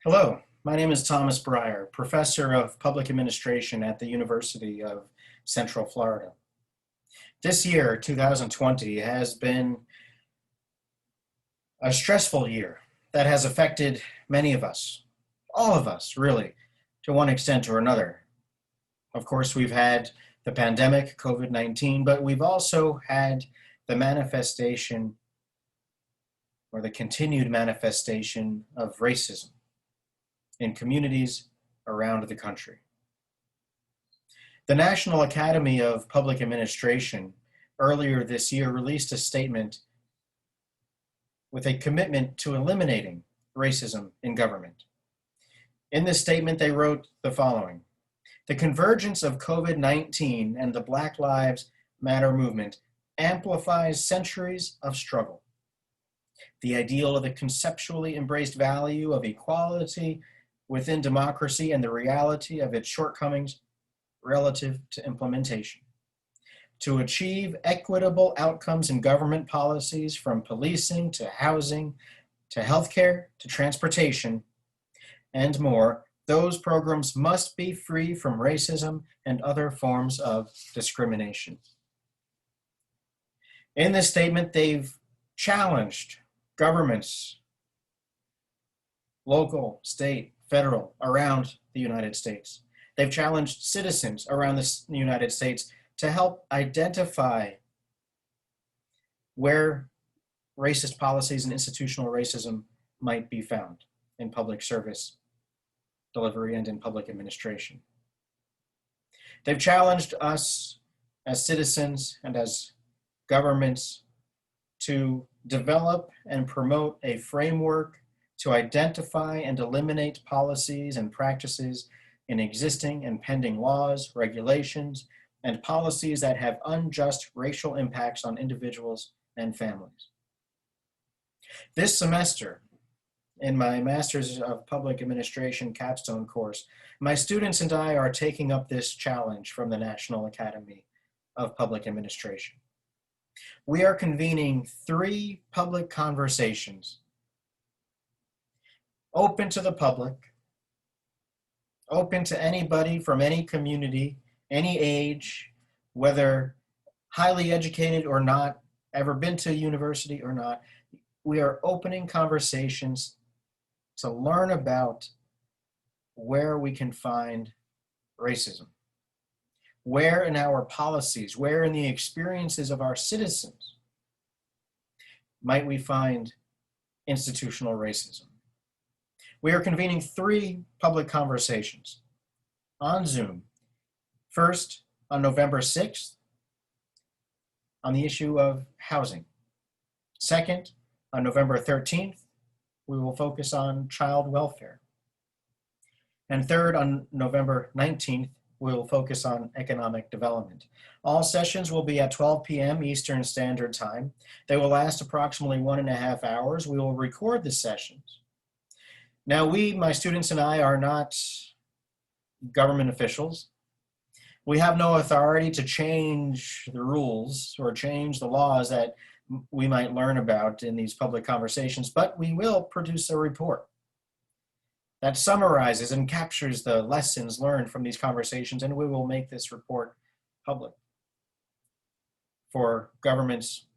Hello, my name is Thomas Bryer, Professor of Public Administration at the University of Central Florida. This year, 2020, has been a stressful year that has affected many of us, all of us, really, to one extent or another. Of course, we've had the pandemic, COVID-19, but we've also had the manifestation or the continued manifestation of racism in communities around the country. The National Academy of Public Administration earlier this year released a statement with a commitment to eliminating racism in government. In this statement, they wrote the following: "The convergence of COVID-19 and the Black Lives Matter movement amplifies centuries of struggle. The ideal of the conceptually embraced value of equality within democracy and the reality of its shortcomings relative to implementation. To achieve equitable outcomes in government policies, from policing to housing to healthcare to transportation and more, those programs must be free from racism and other forms of discrimination." In this statement, they've challenged governments, local, state, federal, around the United States. They've challenged citizens around the United States to help identify where racist policies and institutional racism might be found in public service delivery and in public administration. They've challenged us as citizens and as governments to develop and promote a framework to identify and eliminate policies and practices in existing and pending laws, regulations, and policies that have unjust racial impacts on individuals and families. This semester, in my Master's of Public Administration capstone course, my students and I are taking up this challenge from the National Academy of Public Administration. We are convening 3 public conversations open to the public, open to anybody from any community, any age, whether highly educated or not, ever been to university or not. We are opening conversations to learn about where we can find racism, where in our policies, where in the experiences of our citizens might we find institutional racism. We are convening 3 public conversations on Zoom. First, on November 6th, on the issue of housing. Second, on November 13th, we will focus on child welfare. And third, on November 19th, we will focus on economic development. All sessions will be at 12 p.m. Eastern Standard Time. They will last approximately 1.5 hours. We will record the sessions. Now, my students and I, are not government officials. We have no authority to change the rules or change the laws that we might learn about in these public conversations, but we will produce a report that summarizes and captures the lessons learned from these conversations, and we will make this report public for governments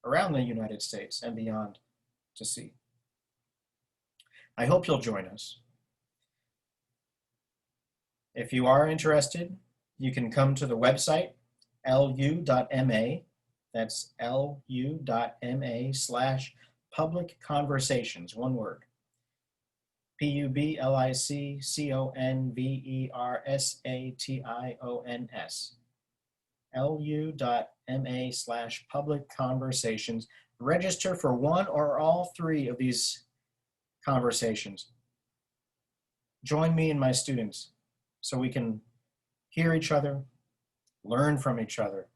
around the United States and beyond to see. I hope you'll join us. If you are interested, you can come to the website, lu.ma. That's lu.ma/public conversations, one word. PUBLICCONVERSATIONS. lu.ma/public conversations. Register for one or all 3 of these conversations. Join me and my students so we can hear each other, learn from each other,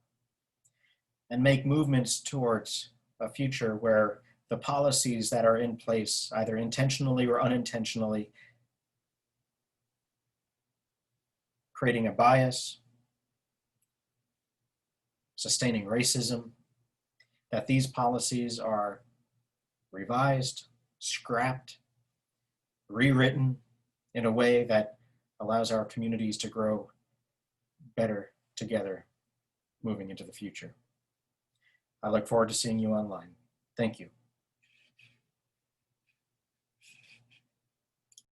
and make movements towards a future where the policies that are in place, either intentionally or unintentionally, creating a bias, sustaining racism, that these policies are revised, scrapped, rewritten in a way that allows our communities to grow better together moving into the future. I look forward to seeing you online. Thank you.